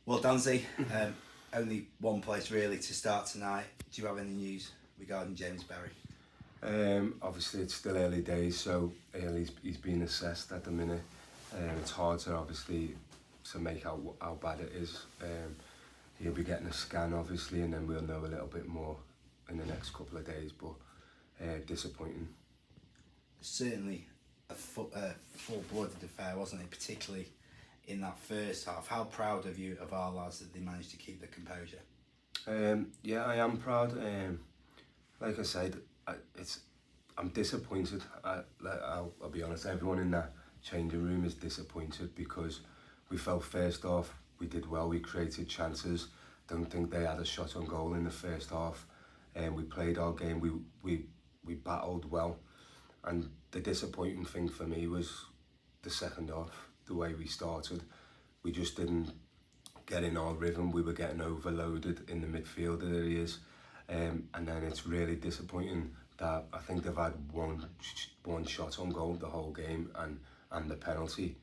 Well, Danzy, only one place really to start tonight. Do you have any news regarding James Berry? Obviously, it's still early days, so he's being assessed at the minute. It's hard to obviously to make out how bad it is. He'll be getting a scan, obviously, and then we'll know a little bit more in the next couple of days. But disappointing. Certainly a full-blooded affair, wasn't it? Particularly in that first half. How proud of you of our lads that they managed to keep the composure? Yeah, I am proud. Like I said, I'm disappointed. I'll be honest. Everyone in that changing room is disappointed because we felt first half we did well. We created chances. Don't think they had a shot on goal in the first half. We played our game. We battled well. And the disappointing thing for me was the second half. The way we started, we just didn't get in our rhythm. We were getting overloaded in the midfield areas, and then it's really disappointing that I think they've had one shot on goal the whole game and the penalty,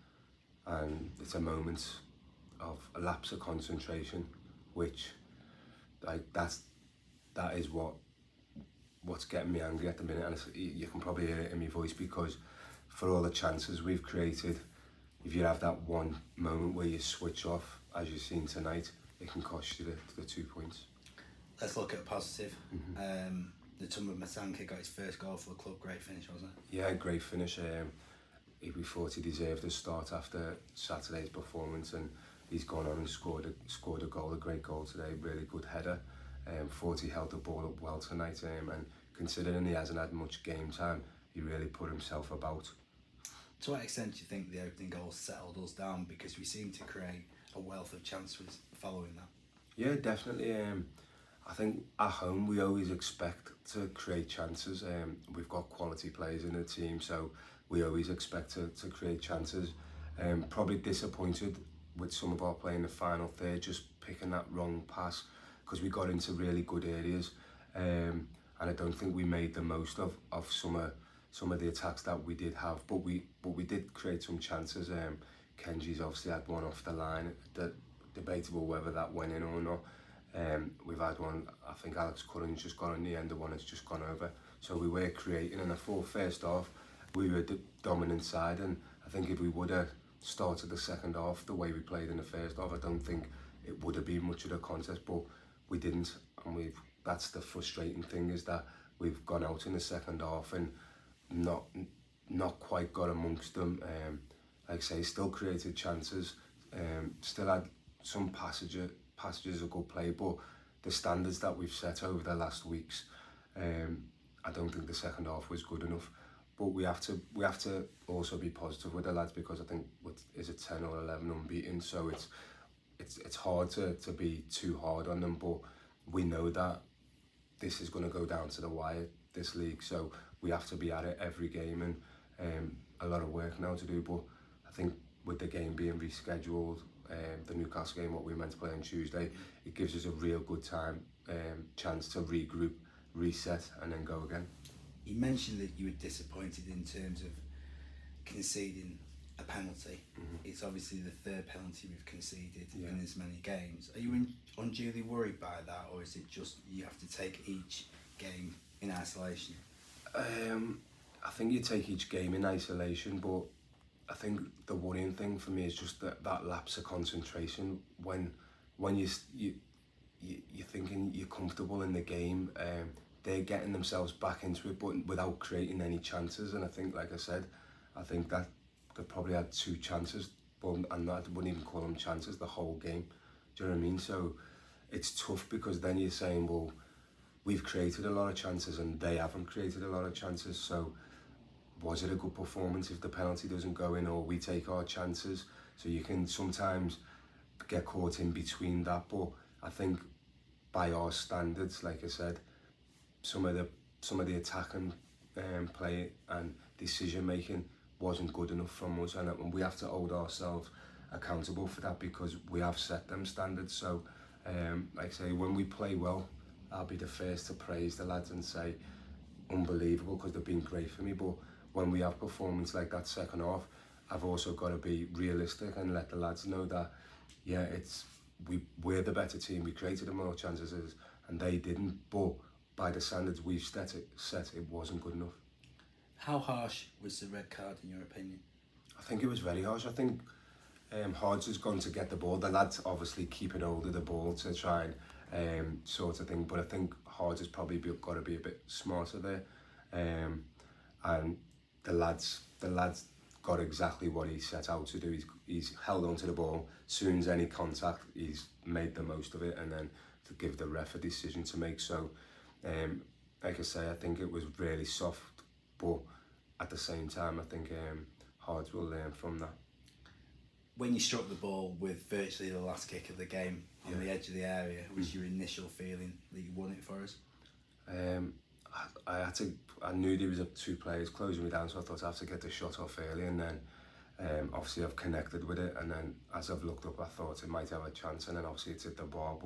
and it's a moment of a lapse of concentration, which that is what's getting me angry at the minute, and you can probably hear it in my voice because for all the chances we've created, if you have that one moment where you switch off, as you've seen tonight, it can cost you the 2 points. Let's look at a positive. The Tumba Matanka got his first goal for the club. Great finish, wasn't it? Yeah, great finish. We thought he deserved a start after Saturday's performance, and he's gone on and scored a goal, a great goal today. Really good header. Thought he held the ball up well tonight, and considering he hasn't had much game time, he really put himself about. To what extent do you think the opening goal settled us down, because we seem to create a wealth of chances following that? Yeah, definitely. I think at home we always expect to create chances. We've got quality players in the team, so we always expect to create chances. Probably disappointed with some of our play in the final third, just picking that wrong pass, because we got into really good areas, and I don't think we made the most of some of the attacks that we did have, but we did create some chances. Kenji's obviously had one off the line. Debatable whether that went in or not. We've had one, I think Alex Cullen's just gone on the end of one, it's just gone over. So we were creating, and I thought first half we were the dominant side, and I think if we would have started the second half the way we played in the first half, I don't think it would have been much of a contest, but we didn't, and that's the frustrating thing, is that we've gone out in the second half and not quite got amongst them. Like I say, still created chances, still had some passages of good play, but the standards that we've set over the last weeks, I don't think the second half was good enough. But we have to also be positive with the lads, because I think is it 10 or 11 unbeaten, so it's hard to be too hard on them, but we know that this is going to go down to the wire, this league, so we have to be at it every game, and a lot of work now to do. But I think with the game being rescheduled, the Newcastle game, what we meant to play on Tuesday, it gives us a real good chance to regroup, reset, and then go again. You mentioned that you were disappointed in terms of conceding a penalty. It's obviously the third penalty we've conceded in as many games. Are you unduly worried by that, or is it just you have to take each game in isolation? I think you take each game in isolation, but I think the worrying thing for me is just that lapse of concentration when you're thinking you're comfortable in the game. They're getting themselves back into it, but without creating any chances. And I think, like I said, I think that they probably had 2 chances, but I wouldn't even call them chances the whole game. Do you know what I mean? So it's tough, because then you're saying, well, we've created a lot of chances and they haven't created a lot of chances. So was it a good performance if the penalty doesn't go in, or we take our chances? So you can sometimes get caught in between that. But I think by our standards, like I said, some of the attacking play and decision making wasn't good enough from us, and we have to hold ourselves accountable for that, because we have set them standards. So like I say, when we play well, I'll be the first to praise the lads and say unbelievable, because they've been great for me. But when we have performance like that second half, I've also got to be realistic and let the lads know that, yeah, we're the better team. We created the more chances and they didn't. But by the standards we've set, it wasn't good enough. How harsh was the red card in your opinion? I think it was very harsh. I think Hodge has gone to get the ball. The lads obviously keeping hold of the ball to try and sort of thing. But I think Hodge has probably got to be a bit smarter there. And the lads got exactly what he set out to do. He's held on to the ball. As soon as any contact, he's made the most of it, and then to give the ref a decision to make. So, like I say, I think it was really soft, but at the same time, I think Hodge will learn from that. When you struck the ball with virtually the last kick of the game on the edge of the area, was your initial feeling that you won it for us? I knew there was two players closing me down, so I thought I'd have to get the shot off early, and then obviously I've connected with it, and then as I've looked up I thought it might have a chance, and then obviously it's hit the bar,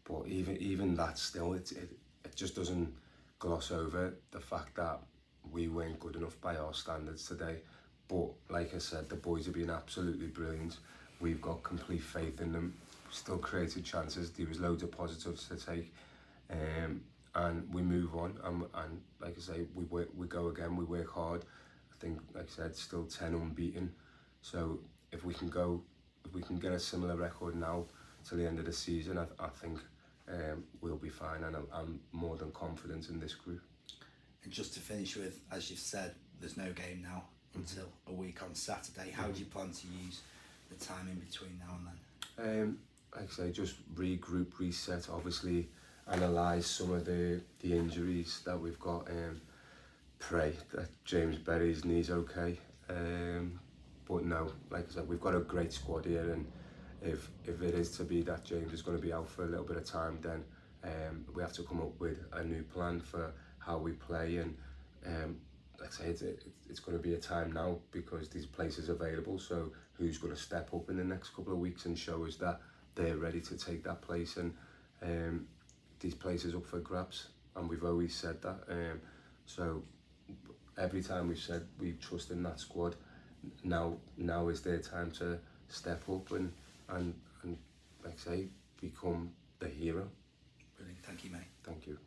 but even that still, it just doesn't gloss over the fact that we weren't good enough by our standards today. But like I said, the boys have been absolutely brilliant. We've got complete faith in them. Still created chances. There was loads of positives to take, and we move on. And like I say, we go again. We work hard. I think, like I said, still 10 unbeaten. So if we can get a similar record now to the end of the season, I think we'll be fine. And I'm more than confident in this group. And just to finish with, as you've said, there's no game now until a week on Saturday. How do you plan to use the time in between now and then? Like I say, just regroup, reset, obviously analyse some of the injuries that we've got. Pray that James Berry's knee's okay. But no, like I said, we've got a great squad here, and if it is to be that James is going to be out for a little bit of time, then we have to come up with a new plan for how we play. And like I say, it's going to be a time now because these places are available. So who's going to step up in the next couple of weeks and show us that they're ready to take that place? And these places up for grabs, and we've always said that. So every time we've said we trust in that squad, now is their time to step up and like I say, become the hero. Brilliant. Thank you, mate. Thank you.